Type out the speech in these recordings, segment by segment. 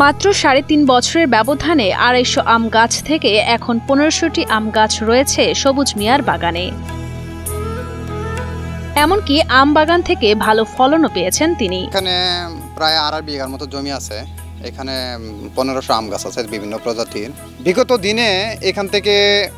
মাত্র ৩.৫ বছরের ব্যবধানে ২৫০ আম গাছ থেকে এখন ১৫০০টি আম গাছ রয়েছে সবুজ মিয়ার বাগানে। এমনকি আম বাগান থেকে ভালো ফলনও পেয়েছেন তিনি। এখানে প্রায় ২.৫ বিঘার মতো জমি আছে। এখানে ১৫০০ আম গাছ আছে বিভিন্ন প্রজাতির। বিগত দিনে এখান থেকে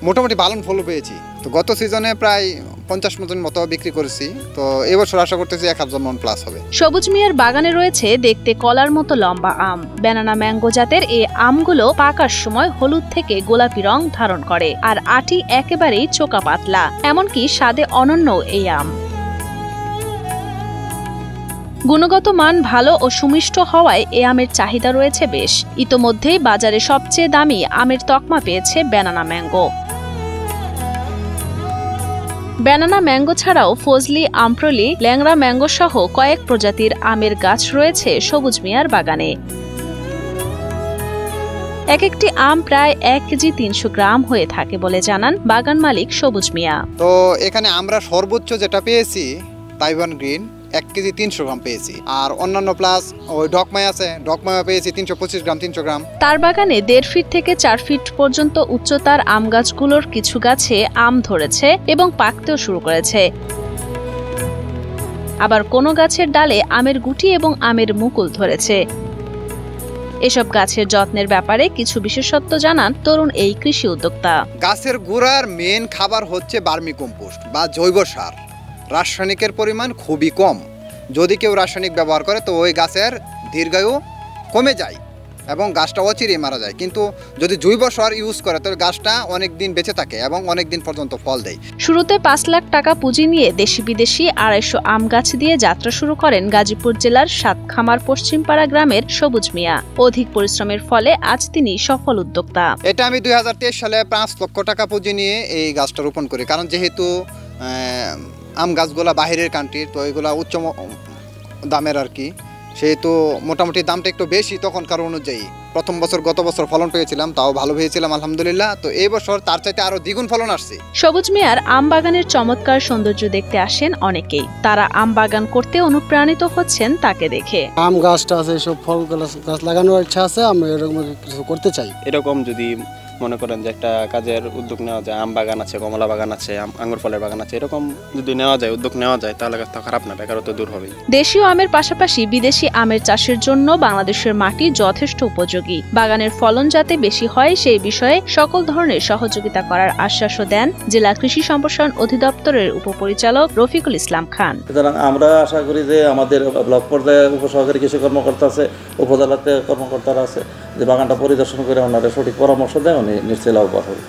মোটামুটি ভালো ফল পেয়েছি। তো গত সিজনে প্রায় ৫০ মন মতো বিক্রি করেছি। তো এবছর আশা করতেছি ১,০০০ মন প্লাস হবে। সবুজ মিয়ার বাগানে রয়েছে দেখতে কলার মতো লম্বা আম। ব্যানানা ম্যাঙ্গো জাতের এই আমগুলো পাকার সময় হলুদ থেকে গোলাপি রং ধারণ করে, আর আটি একেবারেই চোকা পাতলা। এমনকি স্বাদে অনন্য এই আম। গুণগত মান ভালো ও সুমিষ্ট হওয়ায় এ আমের চাহিদা রয়েছে বেশ। ইতোমধ্যেই বাজারে সবচেয়ে দামি আমের তকমা পেয়েছে ব্যানানা ম্যাঙ্গো। ব্যানানা ম্যাঙ্গো ছাড়াও ফজলি, আমপ্রলি, ল্যাংড়া ম্যাঙ্গো সহ কয়েক প্রজাতির আমের গাছ রয়েছে সবুজ মিয়ার বাগানে। এক একটি আম প্রায় ১ কেজি ৩০০ গ্রাম হয়ে থাকে বলে জানান বাগান মালিক সবুজ মিয়া। তো এখানে আমরা সর্বোচ্চ যেটা পেয়েছি তাইওয়ান গ্রিন ১ কেজি ৩০০ গ্রাম পেয়েছি। আর অন্যান্য প্লাস ওই ডকমাই আছে, ডকমাই পেয়েছি ৩২৫ গ্রাম ৩০০ গ্রাম। তার বাগানে ১.৫ ফিট থেকে ৪ ফিট পর্যন্ত উচ্চতার আম গাছগুলোর কিছু গাছে আম ধরেছে এবং পাকতেও শুরু করেছে। আবার কোনো গাছের ডালে আমের গুটি এবং আমের মুকুল ধরেছে। এসব গাছের যত্নের ব্যাপারে কিছু বিশেষত্ব জানান তরুণ এই কৃষি উদ্যোক্তা। গাছের গোড়ার মেন খাবার হচ্ছে ভার্মি কম্পোস্ট বা জৈব সার। রাসায়নিকের পরিমাণ খুবই কম। যদি কেউ রাসায়নিক ব্যবহার করে তো ওই গাছের দীর্ঘায়ু কমে যায় এবং গাছটা অচিরেই মারা যায়। কিন্তু যদি জৈব সার ইউজ করে তাহলে গাছটা অনেক দিন বেঁচে থাকে এবং অনেক দিন পর্যন্ত ফল দেয়। শুরুতে ৫ লাখ টাকা পুঁজি নিয়ে দেশি বিদেশি ২৫০ আম গাছ দিয়ে যাত্রা শুরু করেন গাজীপুর জেলার সাতখামার পশ্চিমপাড়া গ্রামের সবুজ মিয়া। অধিক পরিশ্রমের ফলে আজ তিনি সফল উদ্যোক্তা। এটা আমি ২০২৩ সালে ৫ লক্ষ টাকা পুঁজি নিয়ে এই গাছটা রোপণ করি। কারণ যেহেতু আম গাছগুলা বাহিরের কান্ট্রির, তো এগুলা উচ্চ দামের আর কি, সেহেতু মোটামুটি দামটা একটু বেশি তখনকার অনুযায়ী। প্রথম বছর গত বছর ফলন পেয়েছিলাম, তাও ভালো পেয়েছিলাম আলহামদুলিল্লাহ। তো এই বছর তার চাইতে আরো দ্বিগুণ ফলন আসছে। সবুজ মিয়ার আম বাগানের চমৎকার সৌন্দর্য দেখতে আসেন অনেকেই। তারা আম বাগান করতে অনুপ্রাণিত হচ্ছেন তাকে দেখে। আম গাছটা আছে, সব ফল গাছ লাগানোর ইচ্ছা আছে, আমি এরকম কিছু করতে চাই। এরকম যদি মনে করেন যে একটা কাজের উদ্যোগ নেওয়া যায়, আম বাগান আছে, কমলা বাগান আছে, আঙ্গুর ফলের বাগান আছে, এরকম যদি নেওয়া যায়, উদ্যোগ নেওয়া যায়, তাহলে কাজটা খারাপ না, বেকারত্ব দূর হবে। দেশীয় আমের পাশাপাশি বিদেশি আমের চাষের জন্য বাংলাদেশের মাটি যথেষ্ট উপযোগী। বাগানের ফলন যাতে বেশি হয় সেই বিষয়ে সকল ধরনের সহযোগিতা করার আশ্বাসও দেন জেলা কৃষি সম্প্রসারণ অধিদপ্তরের উপপরিচালক রফিকুল ইসলাম খান। সুতরাং আমরা আশা করি যে আমাদের ব্লক পর্যায়ে উপসহকারী কৃষি কর্মকর্তা আছে, উপজেলাতে কর্মকর্তারা আছে, যে বাগানটা পরিদর্শন করে ওনারা সঠিক পরামর্শ দেয়, উনি নিশ্চয়ই লাভবান হবে।